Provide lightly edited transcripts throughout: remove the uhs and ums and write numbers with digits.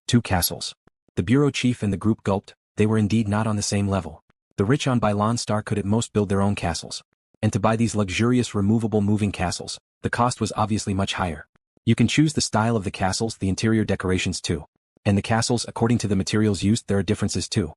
2 castles. The bureau chief and the group gulped. They were indeed not on the same level. The rich on SwallowedStar could at most build their own castles. And to buy these luxurious removable moving castles, the cost was obviously much higher. You can choose the style of the castles, the interior decorations too. And the castles, according to the materials used, there are differences too.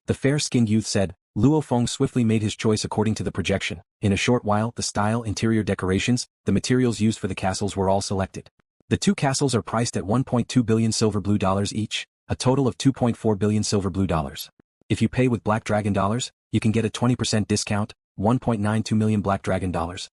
The fair-skinned youth said. Luo Feng swiftly made his choice according to the projection. In a short while, the style, interior decorations, the materials used for the castles were all selected. The 2 castles are priced at 1.2 billion silver blue dollars each, a total of 2.4 billion silver blue dollars. If you pay with Black Dragon dollars, you can get a 20% discount, 1.92 million Black Dragon dollars.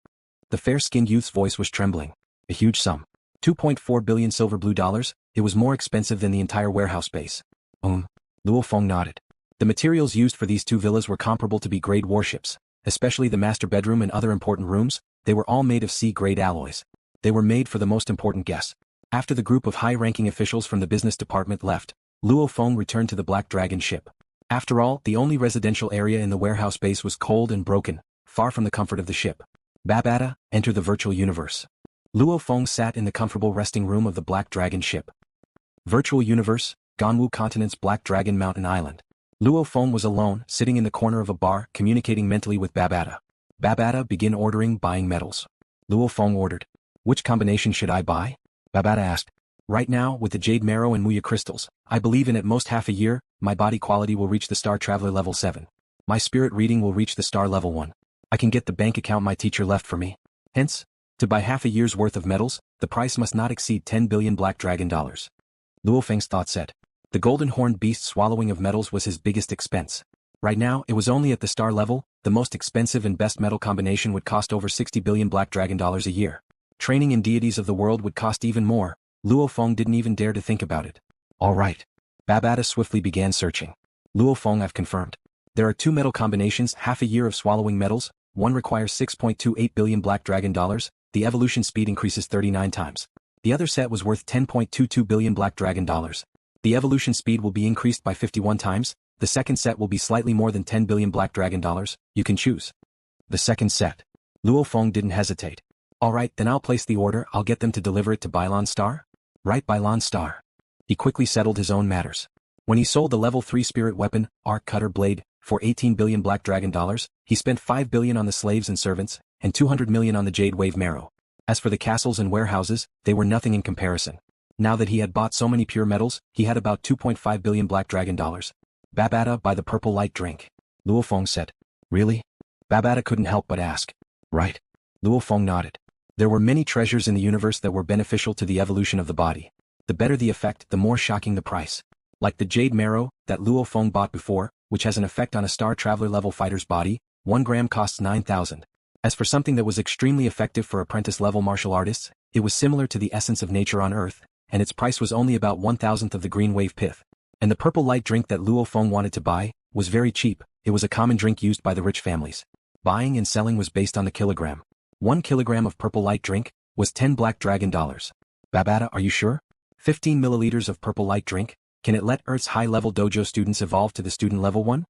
The fair-skinned youth's voice was trembling. A huge sum. 2.4 billion silver blue dollars, it was more expensive than the entire warehouse space. Luo Feng nodded. The materials used for these 2 villas were comparable to B-grade warships, especially the master bedroom and other important rooms. They were all made of C-grade alloys. They were made for the most important guests. After the group of high-ranking officials from the business department left, Luo Feng returned to the Black Dragon ship. After all, the only residential area in the warehouse base was cold and broken, far from the comfort of the ship. Babata, enter the virtual universe. Luo Feng sat in the comfortable resting room of the Black Dragon ship. Virtual universe, Ganwu continent's Black Dragon mountain island. Luo Feng was alone, sitting in the corner of a bar, communicating mentally with Babata. Babata, begin buying metals. Luo Feng ordered. Which combination should I buy? Babata asked. Right now, with the jade marrow and Muya crystals, I believe in at most half a year, my body quality will reach the Star Traveler level 7. My spirit reading will reach the Star level 1. I can get the bank account my teacher left for me. Hence, to buy half a year's worth of metals, the price must not exceed 10 billion Black Dragon dollars. Luo Feng's thought said. The golden horned beast swallowing of metals was his biggest expense. Right now, it was only at the star level. The most expensive and best metal combination would cost over 60 billion Black Dragon dollars a year. Training in deities of the world would cost even more. Luo Feng didn't even dare to think about it. All right. Babata swiftly began searching. Luo Feng, I've confirmed. There are 2 metal combinations, half a year of swallowing metals. One requires 6.28 billion Black Dragon dollars. The evolution speed increases 39 times. The other set was worth 10.22 billion Black Dragon dollars. The evolution speed will be increased by 51 times. The second set will be slightly more than 10 billion Black Dragon dollars. You can choose. The second set. Luo Feng didn't hesitate. All right, then I'll place the order. I'll get them to deliver it to SwallowedStar. Right, SwallowedStar. He quickly settled his own matters. When he sold the level 3 spirit weapon, Arc Cutter Blade, for 18 billion Black Dragon dollars, he spent 5 billion on the slaves and servants, and 200 million on the Jade Wave Marrow. As for the castles and warehouses, they were nothing in comparison. Now that he had bought so many pure metals, he had about 2.5 billion Black Dragon dollars. Babata, buy the purple light drink. Luo Feng said. Really? Babata couldn't help but ask. Right. Luo Feng nodded. There were many treasures in the universe that were beneficial to the evolution of the body. The better the effect, the more shocking the price. Like the Jade Marrow, that Luo Feng bought before, which has an effect on a Star Traveler level fighter's body, 1 gram costs 9,000. As for something that was extremely effective for apprentice-level martial artists, it was similar to the essence of nature on Earth, and its price was only about 1,000th of the green wave pith. And the purple light drink that Luo Feng wanted to buy was very cheap. It was a common drink used by the rich families. Buying and selling was based on the kilogram. 1 kilogram of purple light drink was 10 Black Dragon dollars. Babata, are you sure? 15 milliliters of purple light drink? Can it let Earth's high-level dojo students evolve to the student level 1?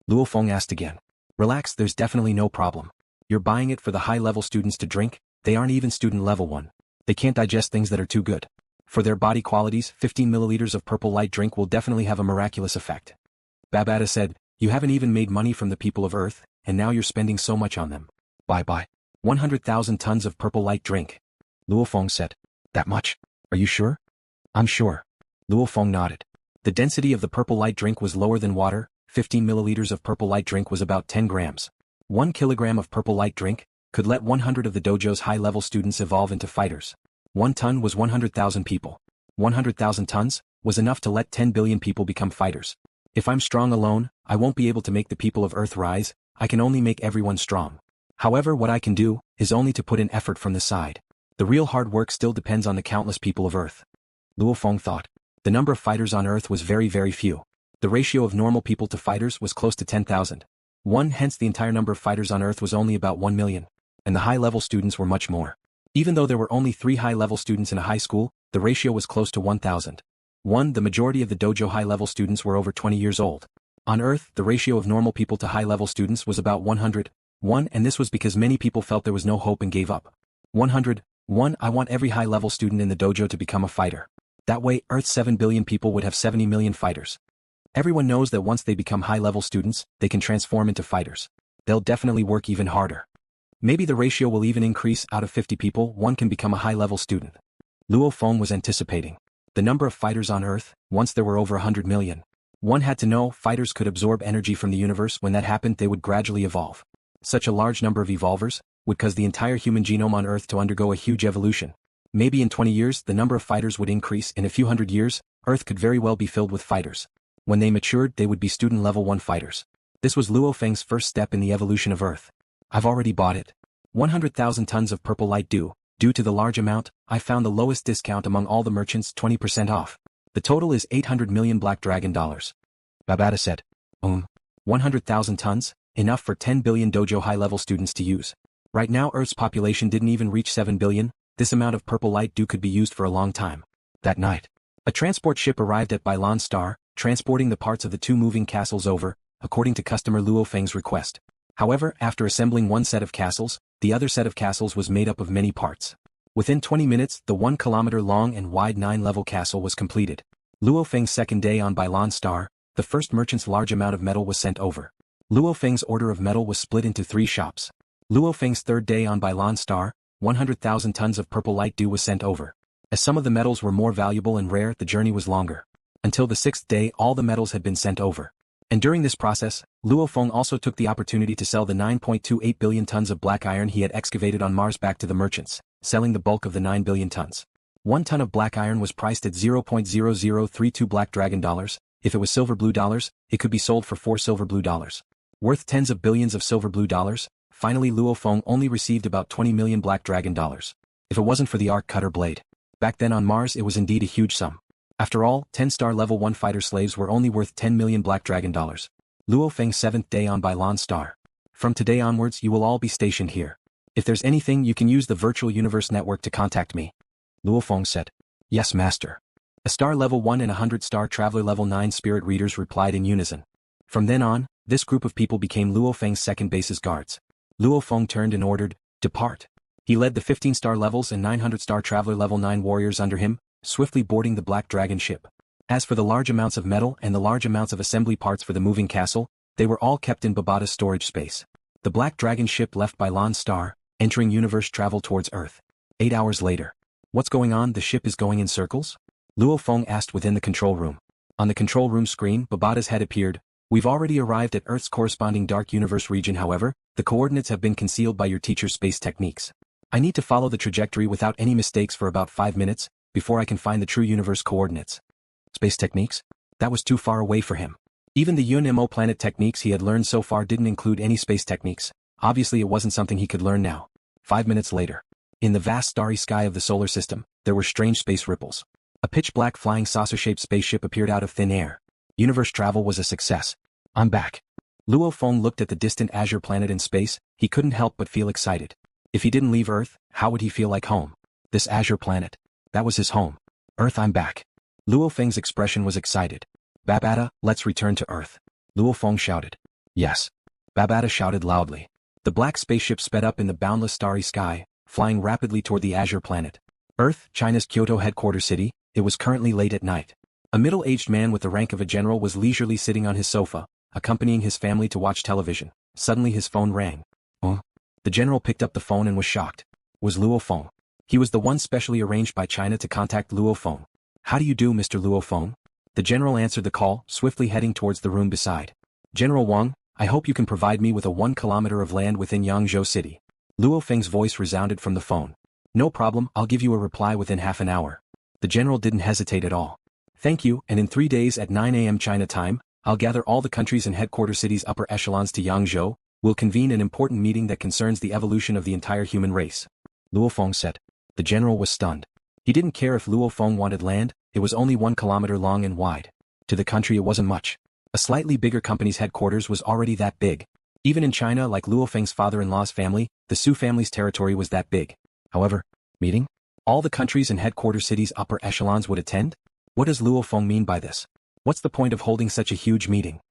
Luo Feng asked again. Relax, there's definitely no problem. You're buying it for the high-level students to drink. They aren't even student level 1. They can't digest things that are too good. For their body qualities, 15 milliliters of purple light drink will definitely have a miraculous effect. Babata said, you haven't even made money from the people of Earth, and now you're spending so much on them. Bye-bye. 100,000 tons of purple light drink. Luo Feng said. That much? Are you sure? I'm sure. Luo Feng nodded. The density of the purple light drink was lower than water. 15 milliliters of purple light drink was about 10 grams. 1 kilogram of purple light drink could let 100 of the dojo's high-level students evolve into fighters. 1 ton was 100,000 people. 100,000 tons was enough to let 10 billion people become fighters. If I'm strong alone, I won't be able to make the people of Earth rise. I can only make everyone strong. However, what I can do is only to put in effort from the side. The real hard work still depends on the countless people of Earth. Luo Feng thought. The number of fighters on Earth was very, very few. The ratio of normal people to fighters was close to 10,000. Hence the entire number of fighters on Earth was only about 1 million. And the high-level students were much more. Even though there were only 3 high-level students in a high school, the ratio was close to 1,000. The majority of the dojo high-level students were over 20 years old. On Earth, the ratio of normal people to high-level students was about 100. And this was because many people felt there was no hope and gave up. 100. I want every high-level student in the dojo to become a fighter. That way, Earth's 7 billion people would have 70 million fighters. Everyone knows that once they become high-level students, they can transform into fighters. They'll definitely work even harder. Maybe the ratio will even increase. Out of 50 people, one can become a high-level student. Luo Feng was anticipating. The number of fighters on Earth, once there were over 100 million. One had to know fighters could absorb energy from the universe. When that happened, they would gradually evolve. Such a large number of evolvers would cause the entire human genome on Earth to undergo a huge evolution. Maybe in 20 years, the number of fighters would increase. In a few hundred years, Earth could very well be filled with fighters. When they matured, they would be student level 1 fighters. This was Luo Feng's first step in the evolution of Earth. I've already bought it. 100,000 tons of purple light dew. Due to the large amount, I found the lowest discount among all the merchants, 20% off. The total is 800 million black dragon dollars. Babata said. 100,000 tons? Enough for 10 billion dojo high-level students to use. Right now Earth's population didn't even reach 7 billion, this amount of purple light dew could be used for a long time. That night, a transport ship arrived at SwallowedStar, transporting the parts of the 2 moving castles over, according to customer Luo Feng's request. However, after assembling one set of castles, the other set of castles was made up of many parts. Within 20 minutes, the 1 kilometer long and wide 9-level castle was completed. Luo Feng's second day on SwallowedStar, the first merchant's large amount of metal was sent over. Luo Feng's order of metal was split into 3 shops. Luo Feng's third day on SwallowedStar, 100,000 tons of purple light dew was sent over. As some of the metals were more valuable and rare, the journey was longer. Until the 6th day, all the metals had been sent over. And during this process, Luo Feng also took the opportunity to sell the 9.28 billion tons of black iron he had excavated on Mars back to the merchants, selling the bulk of the 9 billion tons. 1 ton of black iron was priced at 0.0032 black dragon dollars. If it was silver blue dollars, it could be sold for 4 silver blue dollars. Worth tens of billions of silver blue dollars. Finally, Luo Feng only received about 20 million black dragon dollars. If it wasn't for the arc cutter blade. Back then on Mars it was indeed a huge sum. After all, 10-star level 1 fighter slaves were only worth 10 million black dragon dollars. Luo Feng's 7th day on SwallowedStar. From today onwards you will all be stationed here. If there's anything you can use the virtual universe network to contact me. Luo Feng said. Yes, master. A star level 1 and 100-star traveler level 9 spirit readers replied in unison. From then on, this group of people became Luo Feng's second base's guards. Luo Feng turned and ordered, "Depart." He led the 15-star levels and 900-star traveler level 9 warriors under him, swiftly boarding the Black Dragon ship. As for the large amounts of metal and the large amounts of assembly parts for the moving castle, they were all kept in Babata's storage space. The Black Dragon ship left by SwallowedStar, entering universe travel towards Earth. 8 hours later. What's going on? The ship is going in circles? Luo Feng asked within the control room. On the control room screen, Babata's head appeared. We've already arrived at Earth's corresponding dark universe region. However, the coordinates have been concealed by your teacher's space techniques. I need to follow the trajectory without any mistakes for about 5 minutes, before I can find the true universe coordinates. Space techniques? That was too far away for him. Even the UNMO planet techniques he had learned so far didn't include any space techniques. Obviously it wasn't something he could learn now. 5 minutes later. In the vast starry sky of the solar system, there were strange space ripples. A pitch-black flying saucer-shaped spaceship appeared out of thin air. Universe travel was a success. I'm back. Luo Feng looked at the distant azure planet in space. He couldn't help but feel excited. If he didn't leave Earth, how would he feel like home? This azure planet. That was his home. Earth, I'm back. Luo Feng's expression was excited. Babata, let's return to Earth. Luo Feng shouted. Yes. Babata shouted loudly. The black spaceship sped up in the boundless starry sky, flying rapidly toward the azure planet. Earth, China's Kyoto headquarters city. It was currently late at night. A middle-aged man with the rank of a general was leisurely sitting on his sofa, accompanying his family to watch television. Suddenly his phone rang. The general picked up the phone and was shocked. Was Luo Feng. He was the one specially arranged by China to contact Luo Feng. How do you do, Mr. Luo Feng? The general answered the call, swiftly heading towards the room beside. General Wang, I hope you can provide me with a 1 kilometer of land within Yangzhou City. Luo Feng's voice resounded from the phone. No problem, I'll give you a reply within half an hour. The general didn't hesitate at all. Thank you, and in 3 days at 9 a.m. China time, I'll gather all the countries and headquarter cities' upper echelons to Yangzhou. We'll convene an important meeting that concerns the evolution of the entire human race. Luo Feng said. The general was stunned. He didn't care if Luo Feng wanted land, it was only 1 kilometer long and wide. To the country it wasn't much. A slightly bigger company's headquarters was already that big. Even in China, like Luo Feng's father-in-law's family, the Su family's territory was that big. However, meeting? All the countries and headquarter cities' upper echelons would attend? What does Luo Feng mean by this? What's the point of holding such a huge meeting?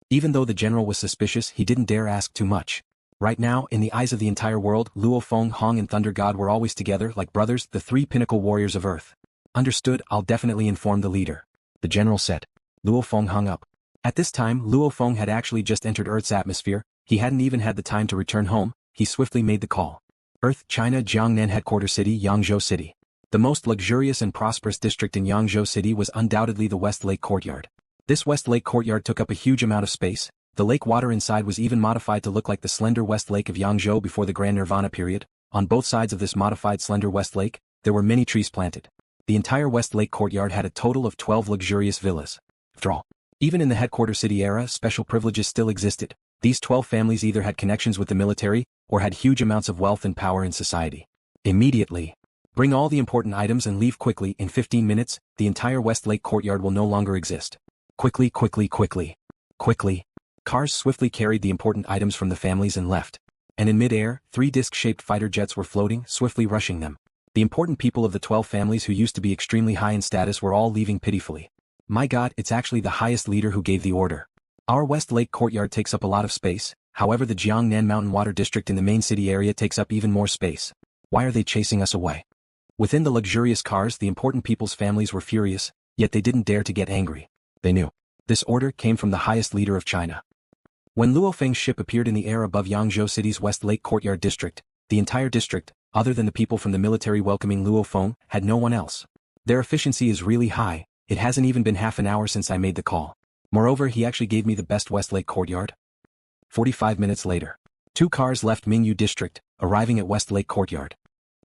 Even though the general was suspicious, he didn't dare ask too much. Right now, in the eyes of the entire world, Luo Feng, Hong and Thunder God were always together like brothers, the 3 pinnacle warriors of Earth. Understood, I'll definitely inform the leader. The general said. Luo Feng hung up. At this time, Luo Feng had actually just entered Earth's atmosphere. He hadn't even had the time to return home. He swiftly made the call. Earth, China, Jiangnan headquarter city, Yangzhou City. The most luxurious and prosperous district in Yangzhou City was undoubtedly the West Lake Courtyard. This West Lake Courtyard took up a huge amount of space. The lake water inside was even modified to look like the slender West Lake of Yangzhou before the Grand Nirvana period. On both sides of this modified slender West Lake, there were many trees planted. The entire West Lake Courtyard had a total of 12 luxurious villas. After all, even in the headquarter city era, special privileges still existed. These 12 families either had connections with the military, or had huge amounts of wealth and power in society. Immediately. Bring all the important items and leave quickly. In 15 minutes, the entire West Lake Courtyard will no longer exist. Quickly, quickly, quickly. Quickly. Cars swiftly carried the important items from the families and left. And in mid-air, 3 disc-shaped fighter jets were floating, swiftly rushing them. The important people of the 12 families who used to be extremely high in status were all leaving pitifully. My God, it's actually the highest leader who gave the order. Our West Lake Courtyard takes up a lot of space, however the Jiangnan Mountain Water District in the main city area takes up even more space. Why are they chasing us away? Within the luxurious cars, the important people's families were furious, yet they didn't dare to get angry. They knew. This order came from the highest leader of China. When Luo Feng's ship appeared in the air above Yangzhou City's West Lake Courtyard district, the entire district, other than the people from the military welcoming Luo Feng, had no one else. Their efficiency is really high. It hasn't even been half an hour since I made the call. Moreover, he actually gave me the best West Lake Courtyard. 45 minutes later. 2 cars left Mingyu District, arriving at West Lake Courtyard.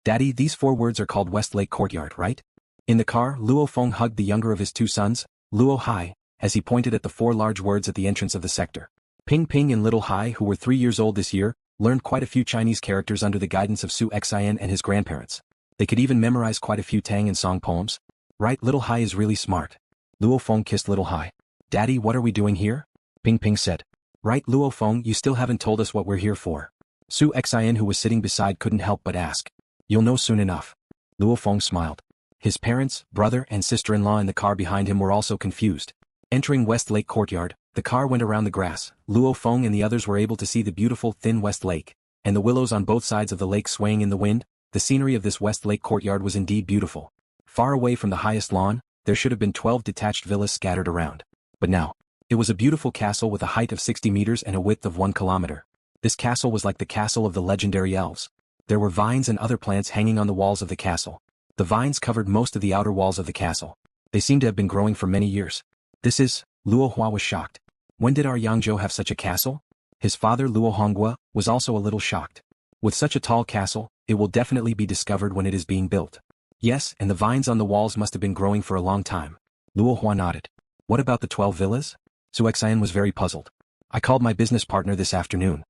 Daddy, these 4 words are called West Lake Courtyard, right? In the car, Luo Feng hugged the younger of his 2 sons, Luo Hai, as he pointed at the 4 large words at the entrance of the sector. Ping Ping and Little Hai, who were 3 years old this year, learned quite a few Chinese characters under the guidance of Su Xian and his grandparents. They could even memorize quite a few Tang and Song poems. Right, Little Hai is really smart. Luo Feng kissed Little Hai. Daddy, what are we doing here? Ping Ping said. Right, Luo Feng, you still haven't told us what we're here for. Su Xian, who was sitting beside, couldn't help but ask. You'll know soon enough. Luo Feng smiled. His parents, brother and sister-in-law in the car behind him were also confused. Entering West Lake Courtyard, the car went around the grass. Luo Feng and the others were able to see the beautiful, thin West Lake, and the willows on both sides of the lake swaying in the wind. The scenery of this West Lake Courtyard was indeed beautiful. Far away from the highest lawn, there should have been 12 detached villas scattered around. But now, it was a beautiful castle with a height of 60 meters and a width of 1 kilometer. This castle was like the castle of the legendary elves. There were vines and other plants hanging on the walls of the castle. The vines covered most of the outer walls of the castle. They seemed to have been growing for many years. Luo Hua was shocked. When did our Yangzhou have such a castle? His father Luo Honghua was also a little shocked. With such a tall castle, it will definitely be discovered when it is being built. Yes, and the vines on the walls must have been growing for a long time. Luo Hua nodded. What about the 12 villas? Su Xian was very puzzled. I called my business partner this afternoon.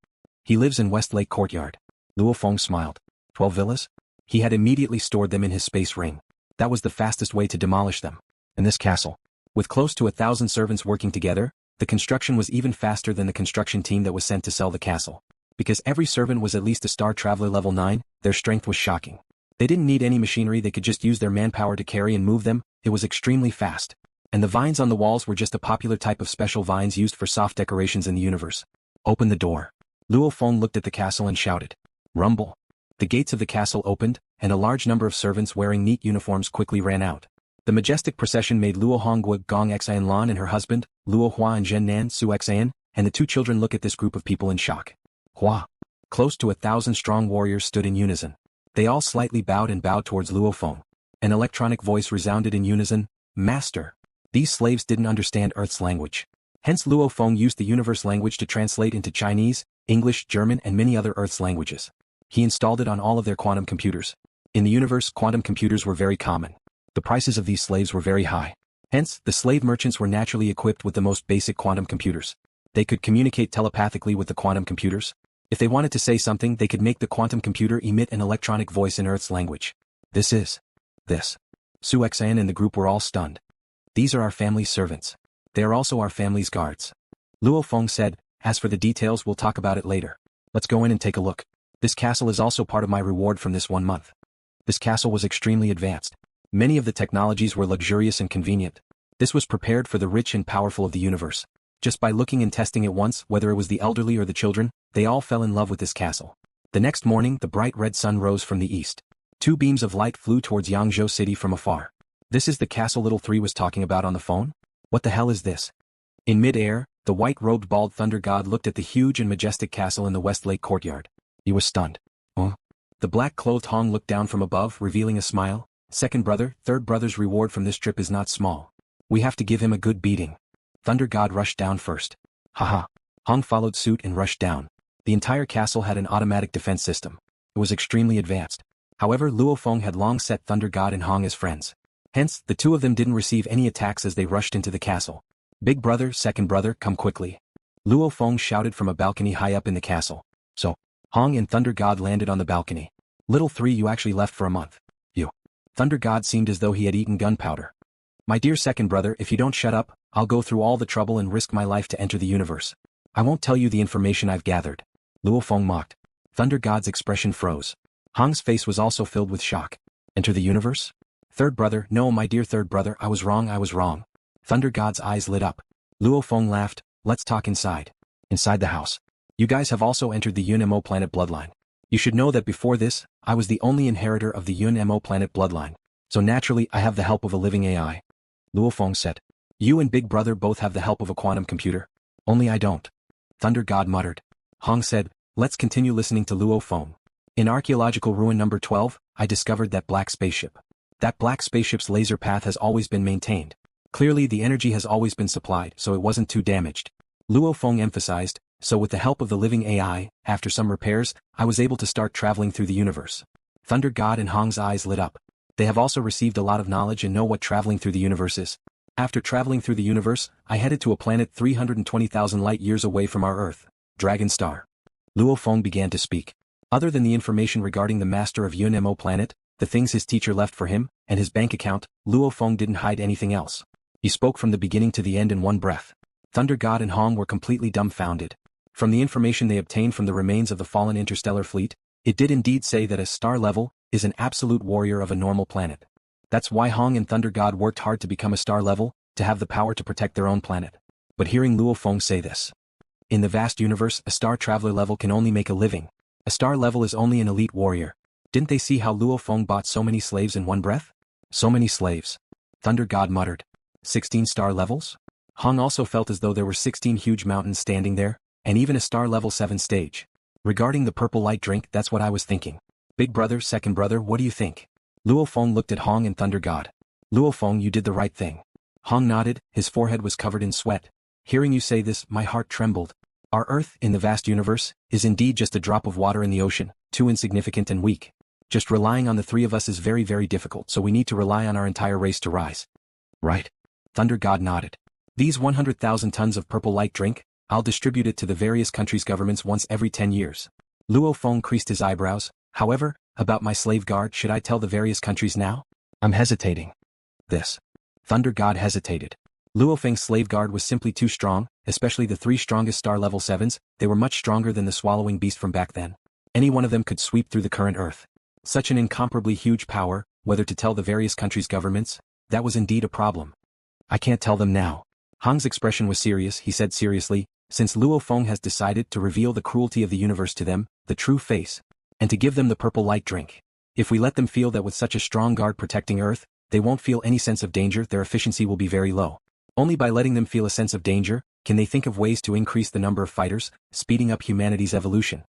He lives in West Lake Courtyard. Luo Feng smiled. 12 villas? He had immediately stored them in his space ring. That was the fastest way to demolish them. And this castle, with close to 1,000 servants working together, the construction was even faster than the construction team that was sent to sell the castle. Because every servant was at least a Star Traveler level 9, their strength was shocking. They didn't need any machinery, they could just use their manpower to carry and move them. It was extremely fast. And the vines on the walls were just a popular type of special vines used for soft decorations in the universe. Open the door. Luo Feng looked at the castle and shouted. Rumble. The gates of the castle opened, and a large number of servants wearing neat uniforms quickly ran out. The majestic procession made Luo Honghua, Gong Xian Lan and her husband, Luo Hua and Zhen Nan, Su Xian, and the 2 children look at this group of people in shock. Hua. Close to 1,000 strong warriors stood in unison. They all slightly bowed towards Luo Feng. An electronic voice resounded in unison, Master. These slaves didn't understand Earth's language. Hence Luo Feng used the universe language to translate into Chinese, English, German and many other Earth's languages. He installed it on all of their quantum computers. In the universe, quantum computers were very common. The prices of these slaves were very high. Hence, the slave merchants were naturally equipped with the most basic quantum computers. They could communicate telepathically with the quantum computers. If they wanted to say something, they could make the quantum computer emit an electronic voice in Earth's language. This. Su Xian and the group were all stunned. These are our family's servants. They are also our family's guards. Luo Feng said, as for the details, we'll talk about it later. Let's go in and take a look. This castle is also part of my reward from this 1 month. This castle was extremely advanced. Many of the technologies were luxurious and convenient. This was prepared for the rich and powerful of the universe. Just by looking and testing it once, whether it was the elderly or the children, they all fell in love with this castle. The next morning, the bright red sun rose from the east. 2 beams of light flew towards Yangzhou City from afar. This is the castle little 3 was talking about on the phone? What the hell is this? In mid-air, the white-robed bald thunder god looked at the huge and majestic castle in the West Lake Courtyard. He was stunned. Huh? The black-clothed Hong looked down from above, revealing a smile. Second brother, third brother's reward from this trip is not small. We have to give him a good beating. Thunder god rushed down first. Haha. Hong followed suit and rushed down. The entire castle had an automatic defense system. It was extremely advanced. However, Luo Feng had long set Thunder god and Hong as friends. Hence, the two of them didn't receive any attacks as they rushed into the castle. Big brother, second brother, come quickly. Luo Feng shouted from a balcony high up in the castle. So, Hong and Thunder god landed on the balcony. Little 3, you actually left for a month. You. Thunder god seemed as though he had eaten gunpowder. My dear second brother, if you don't shut up, I'll go through all the trouble and risk my life to enter the universe. I won't tell you the information I've gathered. Luo Feng mocked. Thunder god's expression froze. Hong's face was also filled with shock. Enter the universe? Third brother, no my dear third brother, I was wrong. Thunder god's eyes lit up. Luo Feng laughed, let's talk inside. Inside the house. You guys have also entered the Yun Mo planet bloodline. You should know that before this, I was the only inheritor of the Yun Mo planet bloodline. So naturally I have the help of a living AI. Luo Feng said. You and big brother both have the help of a quantum computer. Only I don't. Thunder god muttered. Hong said, let's continue listening to Luo Feng. In archaeological ruin number 12, I discovered that black spaceship. That black spaceship's laser path has always been maintained. Clearly the energy has always been supplied, so it wasn't too damaged. Luo Feng emphasized, so with the help of the living AI, after some repairs, I was able to start traveling through the universe. Thunder god and Hong's eyes lit up. They have also received a lot of knowledge and know what traveling through the universe is. After traveling through the universe, I headed to a planet 320,000 light-years away from our Earth, Dragon Star. Luo Feng began to speak. Other than the information regarding the master of Yun Mo planet, the things his teacher left for him, and his bank account, Luo Feng didn't hide anything else. He spoke from the beginning to the end in one breath. Thunder god and Hong were completely dumbfounded. From the information they obtained from the remains of the fallen interstellar fleet, it did indeed say that a star level is an absolute warrior of a normal planet. That's why Hong and Thunder god worked hard to become a star level, to have the power to protect their own planet. But hearing Luo Feng say this. In the vast universe, a star traveler level can only make a living. A star level is only an elite warrior. Didn't they see how Luo Feng bought so many slaves in one breath? So many slaves. Thunder god muttered. 16 star levels? Hong also felt as though there were 16 huge mountains standing there, and even a star level 7 stage. Regarding the purple light drink, that's what I was thinking. Big brother, second brother, what do you think? Luo Feng looked at Hong and Thunder god. Luo Feng, you did the right thing. Hong nodded, his forehead was covered in sweat. Hearing you say this, my heart trembled. Our Earth, in the vast universe, is indeed just a drop of water in the ocean, too insignificant and weak. Just relying on the 3 of us is very, very difficult, so we need to rely on our entire race to rise. Right? Thunder god nodded. These 100,000 tons of purple light drink, I'll distribute it to the various countries' governments once every 10 years. Luo Feng creased his eyebrows. However, about my slave guard, should I tell the various countries now? I'm hesitating. This. Thunder god hesitated. LuoFeng's slave guard was simply too strong, especially the 3 strongest star level 7s, they were much stronger than the swallowing beast from back then. Any one of them could sweep through the current Earth. Such an incomparably huge power, whether to tell the various countries' governments, that was indeed a problem. I can't tell them now. Hong's expression was serious, he said seriously, since Luo Feng has decided to reveal the cruelty of the universe to them, the true face, and to give them the purple light drink. If we let them feel that with such a strong guard protecting Earth, they won't feel any sense of danger, their efficiency will be very low. Only by letting them feel a sense of danger, can they think of ways to increase the number of fighters, speeding up humanity's evolution.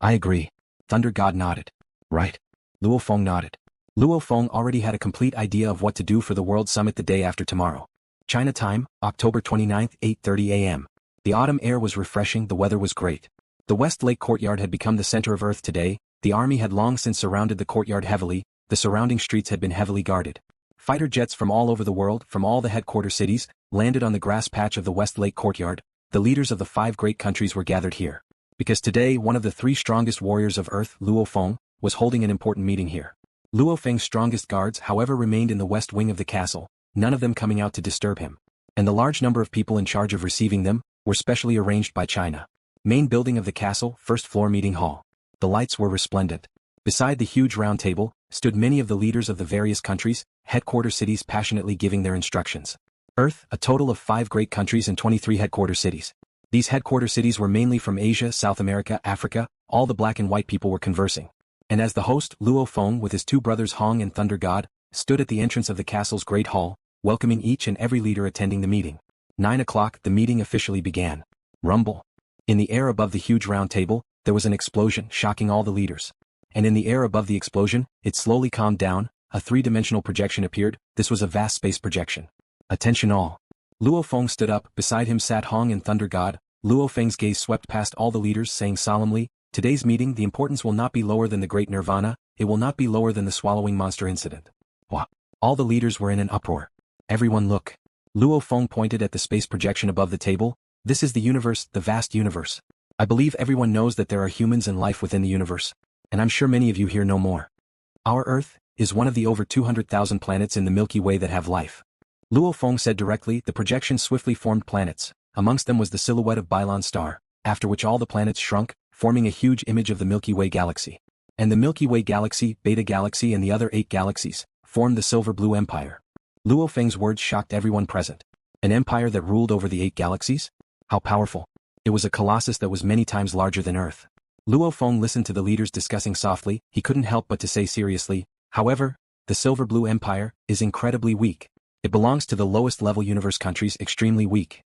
I agree. Thunder God nodded. Right. Luo Feng nodded. Luo Feng already had a complete idea of what to do for the World Summit the day after tomorrow. China time, October 29th, 8:30 a.m. The autumn air was refreshing, the weather was great. The West Lake Courtyard had become the center of Earth today, the army had long since surrounded the courtyard heavily, the surrounding streets had been heavily guarded. Fighter jets from all over the world, from all the headquarter cities, landed on the grass patch of the West Lake Courtyard. The leaders of the 5 great countries were gathered here. Because today one of the 3 strongest warriors of Earth, Luo Feng, was holding an important meeting here. Luo Feng's strongest guards however remained in the west wing of the castle, none of them coming out to disturb him. And the large number of people in charge of receiving them, were specially arranged by China. Main building of the castle, first floor meeting hall. The lights were resplendent. Beside the huge round table, stood many of the leaders of the various countries, headquarter cities passionately giving their instructions. Earth, a total of 5 great countries and 23 headquarter cities. These headquarter cities were mainly from Asia, South America, Africa, all the black and white people were conversing. And as the host, Luo Feng with his 2 brothers Hong and Thunder God, stood at the entrance of the castle's great hall, welcoming each and every leader attending the meeting. 9 o'clock, the meeting officially began. Rumble. In the air above the huge round table, there was an explosion, shocking all the leaders. And in the air above the explosion, it slowly calmed down, a three-dimensional projection appeared. This was a vast space projection. Attention all. Luo Feng stood up, beside him sat Hong and Thunder God. Luo Feng's gaze swept past all the leaders, saying solemnly, "Today's meeting, the importance will not be lower than the Great Nirvana, it will not be lower than the swallowing monster incident." What? All the leaders were in an uproar. Everyone look. Luo Feng pointed at the space projection above the table. This is the universe, the vast universe. I believe everyone knows that there are humans and life within the universe. And I'm sure many of you here know more. Our Earth is one of the over 200,000 planets in the Milky Way that have life. Luo Feng said directly. The projection swiftly formed planets. Amongst them was the silhouette of Balan star, after which all the planets shrunk, forming a huge image of the Milky Way galaxy. And the Milky Way galaxy, Beta Galaxy and the other 8 galaxies, formed the Silver Blue Empire. Luo Feng's words shocked everyone present. An empire that ruled over the 8 galaxies? How powerful. It was a colossus that was many times larger than Earth. Luo Feng listened to the leaders discussing softly. He couldn't help but to say seriously, however, the Silver Blue Empire is incredibly weak. It belongs to the lowest level universe countries, extremely weak.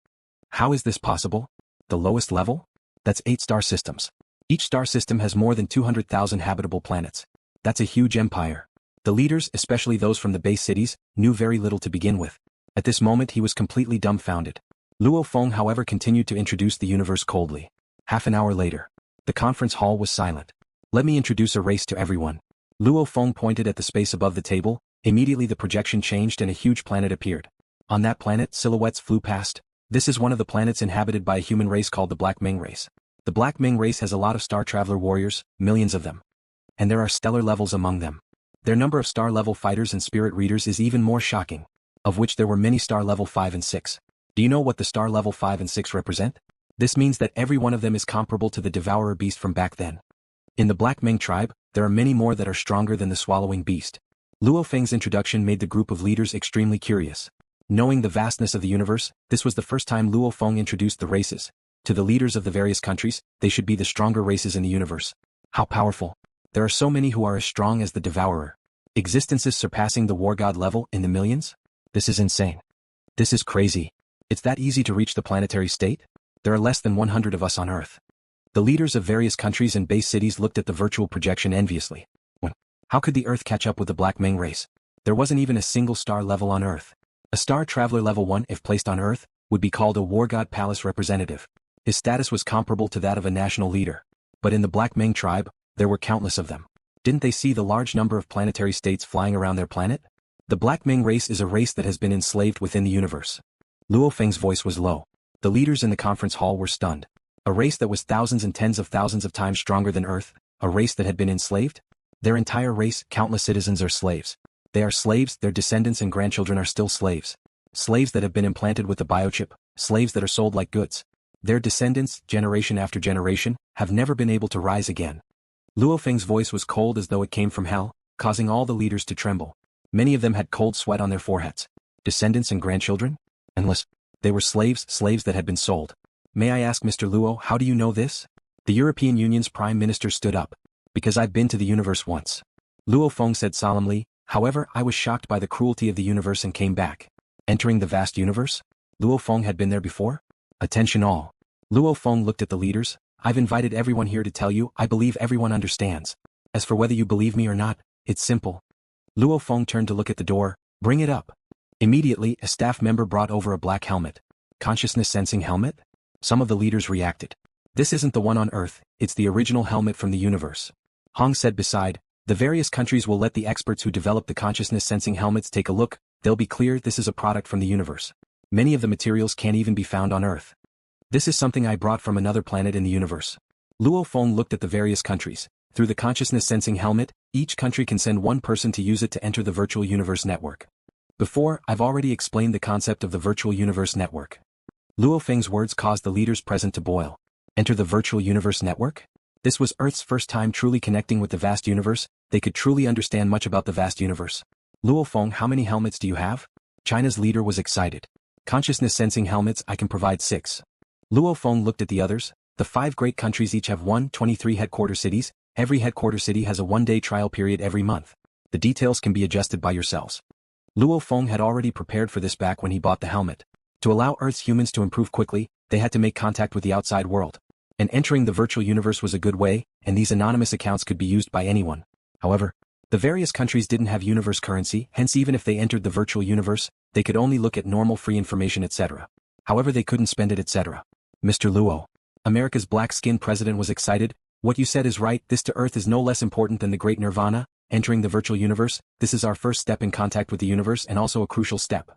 How is this possible? The lowest level? That's 8 star systems. Each star system has more than 200,000 habitable planets. That's a huge empire. The leaders, especially those from the base cities, knew very little to begin with. At this moment he was completely dumbfounded. Luo Feng however continued to introduce the universe coldly. Half an hour later. The conference hall was silent. Let me introduce a race to everyone. Luo Feng pointed at the space above the table. Immediately the projection changed and a huge planet appeared. On that planet silhouettes flew past. This is one of the planets inhabited by a human race called the Black Ming race. The Black Ming race has a lot of star traveler warriors, millions of them. And there are stellar levels among them. Their number of star level fighters and spirit readers is even more shocking, of which there were many star level 5 and 6. Do you know what the star level 5 and 6 represent? This means that every one of them is comparable to the devourer beast from back then. In the Black Ming tribe, there are many more that are stronger than the swallowing beast. Luo Feng's introduction made the group of leaders extremely curious. Knowing the vastness of the universe, this was the first time Luo Feng introduced the races. To the leaders of the various countries, they should be the stronger races in the universe. How powerful. There are so many who are as strong as the devourer. Existences surpassing the war god level in the millions? This is insane. This is crazy. It's that easy to reach the planetary state? There are less than 100 of us on Earth. The leaders of various countries and base cities looked at the virtual projection enviously. How could the Earth catch up with the Black Ming race? There wasn't even a single star level on Earth. A star traveler level 1, if placed on Earth, would be called a war god palace representative. His status was comparable to that of a national leader. But in the Black Ming tribe, there were countless of them. Didn't they see the large number of planetary states flying around their planet? The Black Ming race is a race that has been enslaved within the universe. Luo Feng's voice was low. The leaders in the conference hall were stunned. A race that was thousands and tens of thousands of times stronger than Earth, a race that had been enslaved? Their entire race, countless citizens are slaves. They are slaves, their descendants and grandchildren are still slaves. Slaves that have been implanted with the biochip, slaves that are sold like goods. Their descendants, generation after generation, have never been able to rise again. Luo Feng's voice was cold as though it came from hell, causing all the leaders to tremble. Many of them had cold sweat on their foreheads. Descendants and grandchildren? Unless they were slaves that had been sold. May I ask Mr. Luo, how do you know this? The European Union's Prime Minister stood up. Because I've been to the universe once. Luo Feng said solemnly, however, I was shocked by the cruelty of the universe and came back. Entering the vast universe? Luo Feng had been there before? Attention all. Luo Feng looked at the leaders. I've invited everyone here to tell you, I believe everyone understands. As for whether you believe me or not, it's simple. Luo Feng turned to look at the door. Bring it up. Immediately, a staff member brought over a black helmet. Consciousness sensing helmet? Some of the leaders reacted. This isn't the one on Earth, it's the original helmet from the universe. Hong said beside, the various countries will let the experts who develop the consciousness sensing helmets take a look. They'll be clear this is a product from the universe. Many of the materials can't even be found on Earth. This is something I brought from another planet in the universe. Luo Feng looked at the various countries. Through the consciousness sensing helmet, each country can send one person to use it to enter the virtual universe network. Before, I've already explained the concept of the virtual universe network. Luo Feng's words caused the leaders present to boil. Enter the virtual universe network? This was Earth's first time truly connecting with the vast universe. They could truly understand much about the vast universe. Luo Feng, how many helmets do you have? China's leader was excited. Consciousness sensing helmets, I can provide 6. Luo Feng looked at the others. The 5 great countries each have 23 headquarter cities. Every headquarter city has a 1-day trial period every month. The details can be adjusted by yourselves. Luo Feng had already prepared for this back when he bought the helmet. To allow Earth's humans to improve quickly, they had to make contact with the outside world. And entering the virtual universe was a good way, and these anonymous accounts could be used by anyone. However, the various countries didn't have universe currency, hence even if they entered the virtual universe, they could only look at normal free information etc. However, they couldn't spend it etc. Mr. Luo, America's black-skinned president, was excited. What you said is right, this to Earth is no less important than the great nirvana, entering the virtual universe. This is our first step in contact with the universe and also a crucial step.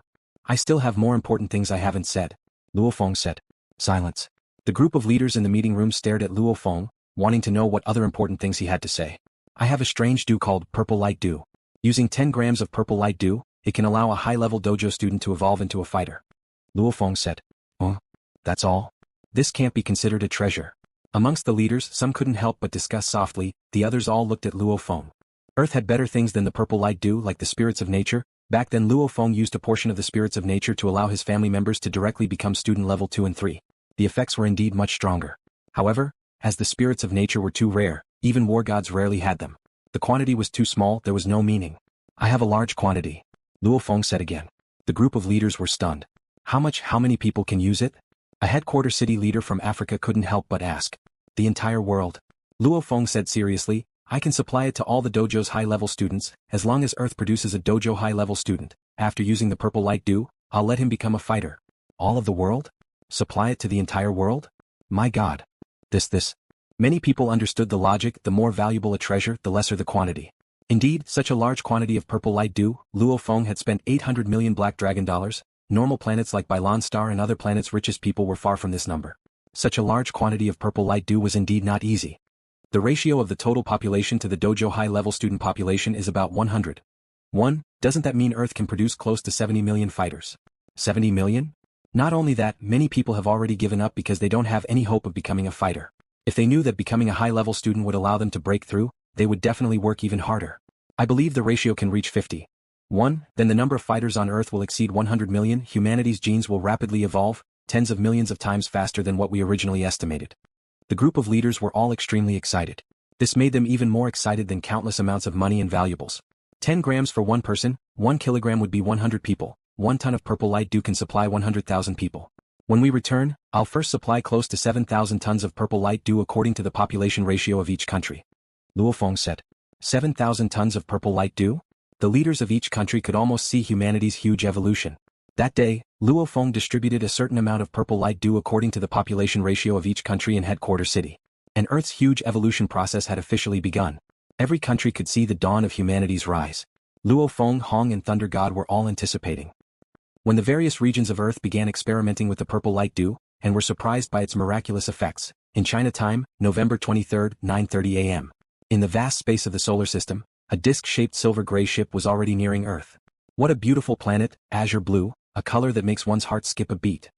I still have more important things I haven't said. Luo Feng said. Silence. The group of leaders in the meeting room stared at Luo Feng, wanting to know what other important things he had to say. I have a strange dew called purple light dew. Using 10 grams of purple light dew, it can allow a high-level dojo student to evolve into a fighter. Luo Feng said. That's all? This can't be considered a treasure. Amongst the leaders, some couldn't help but discuss softly, the others all looked at Luo Feng. Earth had better things than the purple light dew, like the spirits of nature. Back then Luo Feng used a portion of the spirits of nature to allow his family members to directly become student level 2 and 3. The effects were indeed much stronger. However, as the spirits of nature were too rare, even war gods rarely had them. The quantity was too small, there was no meaning. I have a large quantity. Luo Feng said again. The group of leaders were stunned. How many people can use it? A headquarter city leader from Africa couldn't help but ask. The entire world. Luo Feng said seriously, I can supply it to all the dojo's high-level students, as long as Earth produces a dojo high-level student. After using the purple light dew, I'll let him become a fighter. All of the world? Supply it to the entire world? My God. This. Many people understood the logic, the more valuable a treasure, the lesser the quantity. Indeed, such a large quantity of purple light dew, Luo Feng had spent 800 million black dragon dollars. Normal planets like SwallowedStar and other planets' richest people were far from this number. Such a large quantity of purple light dew was indeed not easy. The ratio of the total population to the dojo high-level student population is about 100. Doesn't that mean Earth can produce close to 70 million fighters? 70 million? Not only that, many people have already given up because they don't have any hope of becoming a fighter. If they knew that becoming a high-level student would allow them to break through, they would definitely work even harder. I believe the ratio can reach 50. Then the number of fighters on Earth will exceed 100 million. Humanity's genes will rapidly evolve, tens of millions of times faster than what we originally estimated. The group of leaders were all extremely excited. This made them even more excited than countless amounts of money and valuables. 10 grams for one person, 1 kilogram would be 100 people. 1 ton of purple light dew can supply 100,000 people. When we return, I'll first supply close to 7,000 tons of purple light dew according to the population ratio of each country. Luo Feng said. 7,000 tons of purple light dew? The leaders of each country could almost see humanity's huge evolution. That day, Luo Feng distributed a certain amount of purple light dew according to the population ratio of each country and headquarter city. And Earth's huge evolution process had officially begun. Every country could see the dawn of humanity's rise. Luo Feng, Hong and Thunder God were all anticipating. When the various regions of Earth began experimenting with the purple light dew, and were surprised by its miraculous effects, in China time, November 23, 9:30 a.m. In the vast space of the solar system, a disc-shaped silver-gray ship was already nearing Earth. What a beautiful planet, azure blue, a color that makes one's heart skip a beat.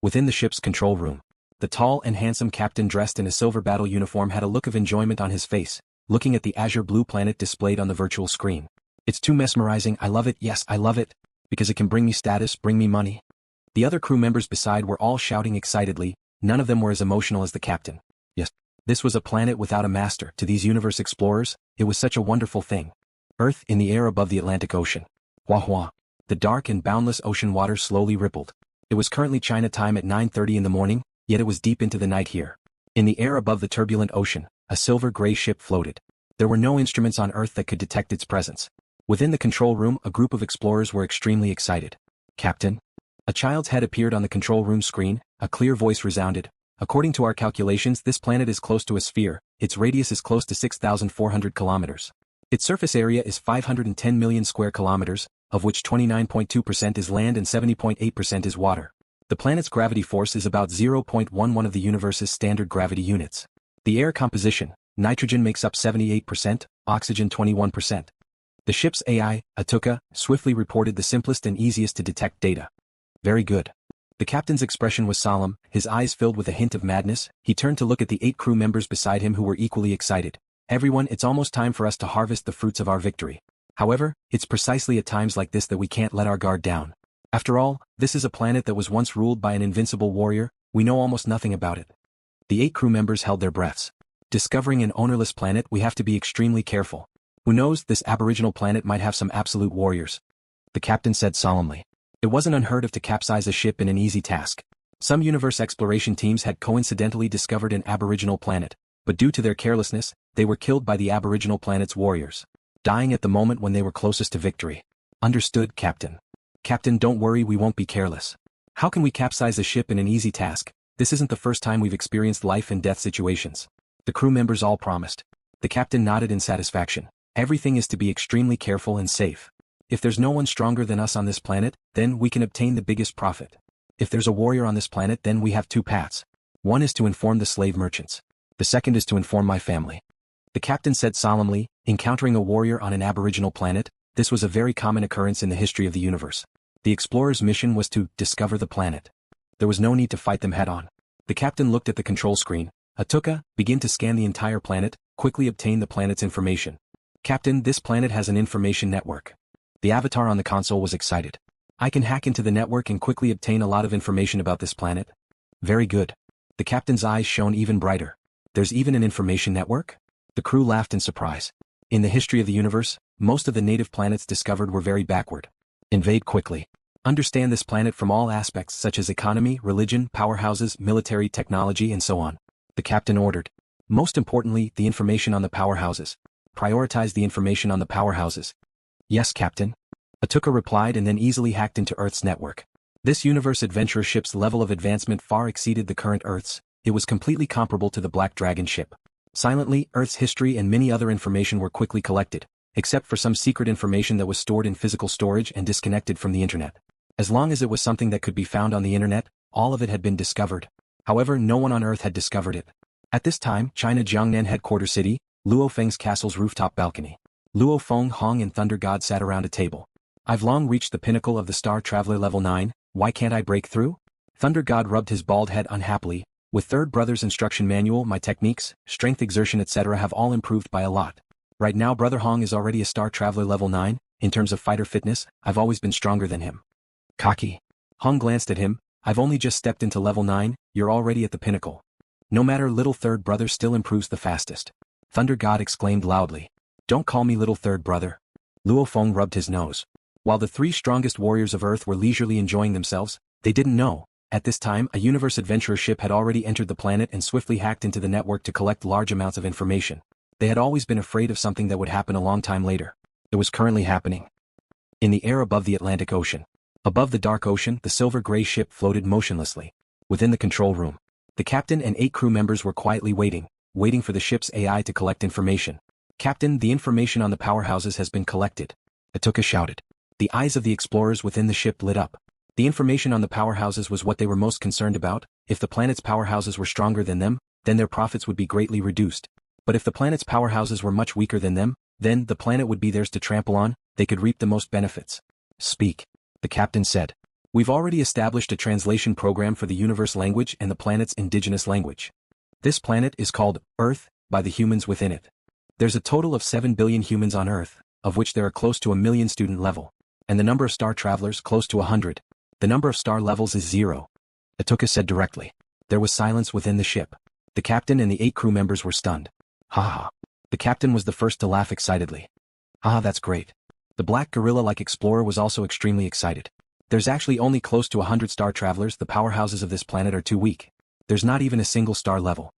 Within the ship's control room, the tall and handsome captain dressed in a silver battle uniform had a look of enjoyment on his face, looking at the azure blue planet displayed on the virtual screen. It's too mesmerizing, I love it, yes I love it, because it can bring me status, bring me money. The other crew members beside were all shouting excitedly, none of them were as emotional as the captain. Yes, this was a planet without a master. To these universe explorers, it was such a wonderful thing. Earth in the air above the Atlantic Ocean. Hua hua. The dark and boundless ocean water slowly rippled. It was currently China time at 9:30 in the morning, yet it was deep into the night here. In the air above the turbulent ocean, a silver-gray ship floated. There were no instruments on Earth that could detect its presence. Within the control room, a group of explorers were extremely excited. Captain? A child's head appeared on the control room screen, a clear voice resounded. According to our calculations, this planet is close to a sphere, its radius is close to 6,400 kilometers. Its surface area is 510 million square kilometers, of which 29.2% is land and 70.8% is water. The planet's gravity force is about 0.11 of the universe's standard gravity units. The air composition, nitrogen makes up 78%, oxygen 21%. The ship's AI, Atuka, swiftly reported the simplest and easiest to detect data. Very good. The captain's expression was solemn, his eyes filled with a hint of madness. He turned to look at the 8 crew members beside him who were equally excited. Everyone, it's almost time for us to harvest the fruits of our victory. However, it's precisely at times like this that we can't let our guard down. After all, this is a planet that was once ruled by an invincible warrior, we know almost nothing about it. The 8 crew members held their breaths. Discovering an ownerless planet, we have to be extremely careful. Who knows, this aboriginal planet might have some absolute warriors. The captain said solemnly. It wasn't unheard of to capsize a ship in an easy task. Some universe exploration teams had coincidentally discovered an aboriginal planet, but due to their carelessness, they were killed by the aboriginal planet's warriors, dying at the moment when they were closest to victory. Understood, Captain. Captain, don't worry, we won't be careless. How can we capsize a ship in an easy task? This isn't the first time we've experienced life and death situations. The crew members all promised. The captain nodded in satisfaction. Everything is to be extremely careful and safe. If there's no one stronger than us on this planet, then we can obtain the biggest profit. If there's a warrior on this planet, then we have two paths. One is to inform the slave merchants. The second is to inform my family. The captain said solemnly, encountering a warrior on an aboriginal planet, this was a very common occurrence in the history of the universe. The explorer's mission was to discover the planet. There was no need to fight them head-on. The captain looked at the control screen. Atuka, begin to scan the entire planet, quickly obtain the planet's information. Captain, this planet has an information network. The avatar on the console was excited. I can hack into the network and quickly obtain a lot of information about this planet. Very good. The captain's eyes shone even brighter. There's even an information network? The crew laughed in surprise. In the history of the universe, most of the native planets discovered were very backward. Invade quickly. Understand this planet from all aspects such as economy, religion, powerhouses, military technology and so on. The captain ordered. Most importantly, the information on the powerhouses. Prioritize the information on the powerhouses. Yes, Captain. Atuka replied and then easily hacked into Earth's network. This universe adventurer ship's level of advancement far exceeded the current Earth's. It was completely comparable to the Black Dragon ship. Silently, Earth's history and many other information were quickly collected, except for some secret information that was stored in physical storage and disconnected from the internet. As long as it was something that could be found on the internet, all of it had been discovered. However, no one on Earth had discovered it. At this time, China Jiangnan headquarters city, Luo Feng's castle's rooftop balcony. Luo Feng, Hong and Thunder God sat around a table. I've long reached the pinnacle of the Star Traveler level 9, why can't I break through? Thunder God rubbed his bald head unhappily. With Third Brother's instruction manual, my techniques, strength exertion etc. have all improved by a lot. Right now Brother Hong is already a Star Traveler level 9, in terms of fighter fitness, I've always been stronger than him. Cocky. Hong glanced at him, I've only just stepped into level 9, you're already at the pinnacle. No matter, little Third Brother still improves the fastest. Thunder God exclaimed loudly. Don't call me little Third Brother. Luo Feng rubbed his nose. While the three strongest warriors of Earth were leisurely enjoying themselves, they didn't know. At this time, a universe adventurer ship had already entered the planet and swiftly hacked into the network to collect large amounts of information. They had always been afraid of something that would happen a long time later. It was currently happening. In the air above the Atlantic Ocean. Above the dark ocean, the silver-gray ship floated motionlessly. Within the control room, the captain and 8 crew members were quietly waiting for the ship's AI to collect information. Captain, the information on the powerhouses has been collected. Atuka shouted. The eyes of the explorers within the ship lit up. The information on the powerhouses was what they were most concerned about. If the planet's powerhouses were stronger than them, then their profits would be greatly reduced. But if the planet's powerhouses were much weaker than them, then the planet would be theirs to trample on, they could reap the most benefits. Speak. The captain said. We've already established a translation program for the universe language and the planet's indigenous language. This planet is called Earth by the humans within it. There's a total of 7 billion humans on Earth, of which there are close to 1 million student level. And the number of star travelers close to 100. The number of star levels is 0. Atuka said directly. There was silence within the ship. The captain and the 8 crew members were stunned. Ha ha. The captain was the first to laugh excitedly. Ah, that's great. The black gorilla-like explorer was also extremely excited. There's actually only close to 100 star travelers. The powerhouses of this planet are too weak. There's not even a single star level.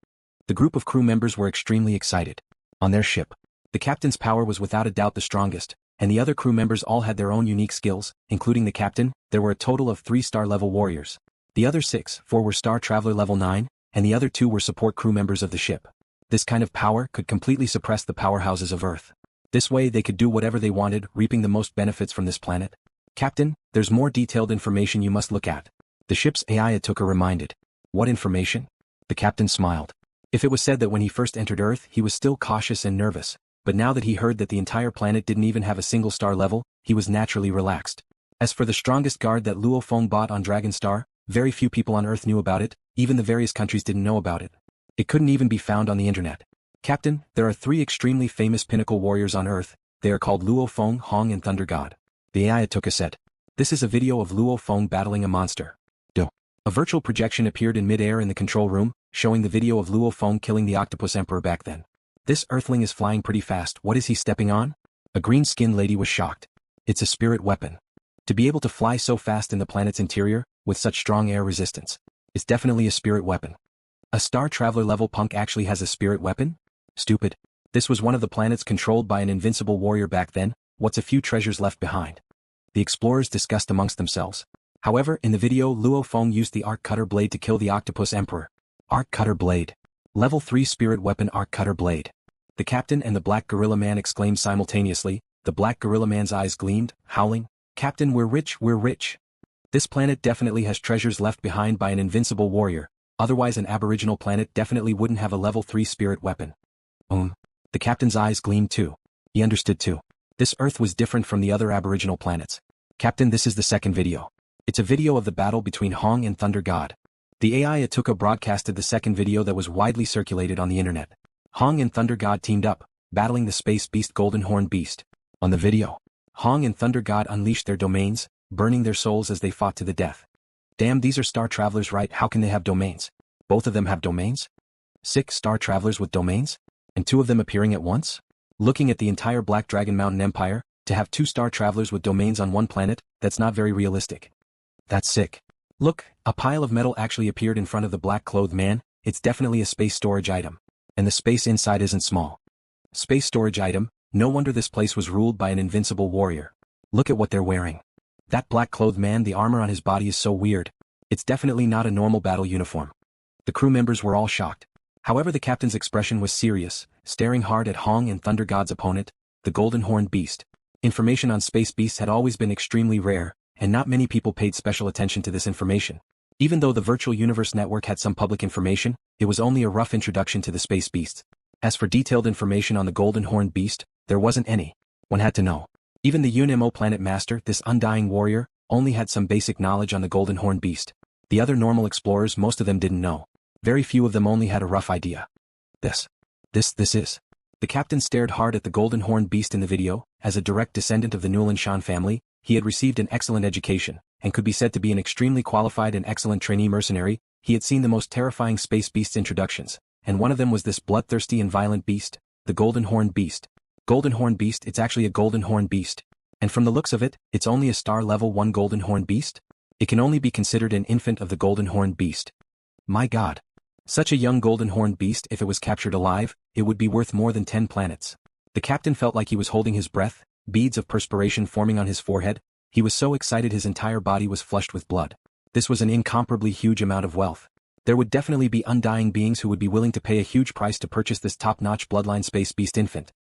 The group of crew members were extremely excited. On their ship, the captain's power was without a doubt the strongest, and the other crew members all had their own unique skills, including the captain. There were a total of 3 star level warriors. The other 4 were Star Traveler level 9, and the other 2 were support crew members of the ship. This kind of power could completely suppress the powerhouses of Earth. This way they could do whatever they wanted, reaping the most benefits from this planet. Captain, there's more detailed information you must look at. The ship's AI Atuka reminded. What information? The captain smiled. If it was said that when he first entered Earth he was still cautious and nervous, but now that he heard that the entire planet didn't even have a single star level, he was naturally relaxed. As for the strongest guard that Luo Feng bought on Dragon Star, very few people on Earth knew about it, even the various countries didn't know about it. It couldn't even be found on the internet. Captain, there are 3 extremely famous pinnacle warriors on Earth. They are called Luo Feng, Hong and Thunder God. The AI Atuka said. This is a video of Luo Feng battling a monster. A virtual projection appeared in mid-air in the control room, showing the video of Luo Feng killing the Octopus Emperor back then. This earthling is flying pretty fast. What is he stepping on? A green-skinned lady was shocked. It's a spirit weapon. To be able to fly so fast in the planet's interior, with such strong air resistance, is definitely a spirit weapon. A Star Traveler level punk actually has a spirit weapon? Stupid. This was one of the planets controlled by an invincible warrior back then. What's a few treasures left behind? The explorers discussed amongst themselves. However, in the video, Luo Feng used the arc cutter blade to kill the octopus emperor. Arc cutter blade. Level 3 spirit weapon arc cutter blade. The captain and the black gorilla man exclaimed simultaneously. The black gorilla man's eyes gleamed, howling, "Captain, we're rich, we're rich." This planet definitely has treasures left behind by an invincible warrior, otherwise an aboriginal planet definitely wouldn't have a level 3 spirit weapon. The captain's eyes gleamed too. He understood too. This Earth was different from the other aboriginal planets. Captain, this is the second video. It's a video of the battle between Hong and Thunder God. The AI Atuka broadcasted the second video that was widely circulated on the internet. Hong and Thunder God teamed up, battling the space beast Golden Horn Beast. On the video, Hong and Thunder God unleashed their domains, burning their souls as they fought to the death. Damn, these are Star Travelers, right? How can they have domains? Both of them have domains? 6 Star Travelers with domains? And 2 of them appearing at once? Looking at the entire Black Dragon Mountain Empire, to have 2 Star Travelers with domains on one planet, that's not very realistic. That's sick. Look, a pile of metal actually appeared in front of the black-clothed man. It's definitely a space storage item. And the space inside isn't small. Space storage item, no wonder this place was ruled by an invincible warrior. Look at what they're wearing. That black-clothed man, the armor on his body is so weird. It's definitely not a normal battle uniform. The crew members were all shocked. However, the captain's expression was serious, staring hard at Hong and Thunder God's opponent, the Golden Horn Beast. Information on space beasts had always been extremely rare, and not many people paid special attention to this information. Even though the Virtual Universe Network had some public information, it was only a rough introduction to the space beasts. As for detailed information on the Golden Horn Beast, there wasn't any. One had to know. Even the UNMO Planet Master, this undying warrior, only had some basic knowledge on the Golden Horn Beast. The other normal explorers, most of them didn't know. Very few of them only had a rough idea. This is. The captain stared hard at the Golden Horn Beast in the video. As a direct descendant of the Newland Shan family, he had received an excellent education, and could be said to be an extremely qualified and excellent trainee mercenary. He had seen the most terrifying space beasts introductions, and one of them was this bloodthirsty and violent beast, the Golden Horn Beast. Golden Horn Beast, it's actually a Golden Horn Beast. And from the looks of it, it's only a star level 1 Golden Horn Beast? It can only be considered an infant of the Golden Horn Beast. My god. Such a young Golden Horn Beast, if it was captured alive, it would be worth more than 10 planets. The captain felt like he was holding his breath, beads of perspiration forming on his forehead. He was so excited his entire body was flushed with blood. This was an incomparably huge amount of wealth. There would definitely be undying beings who would be willing to pay a huge price to purchase this top-notch bloodline space beast infant.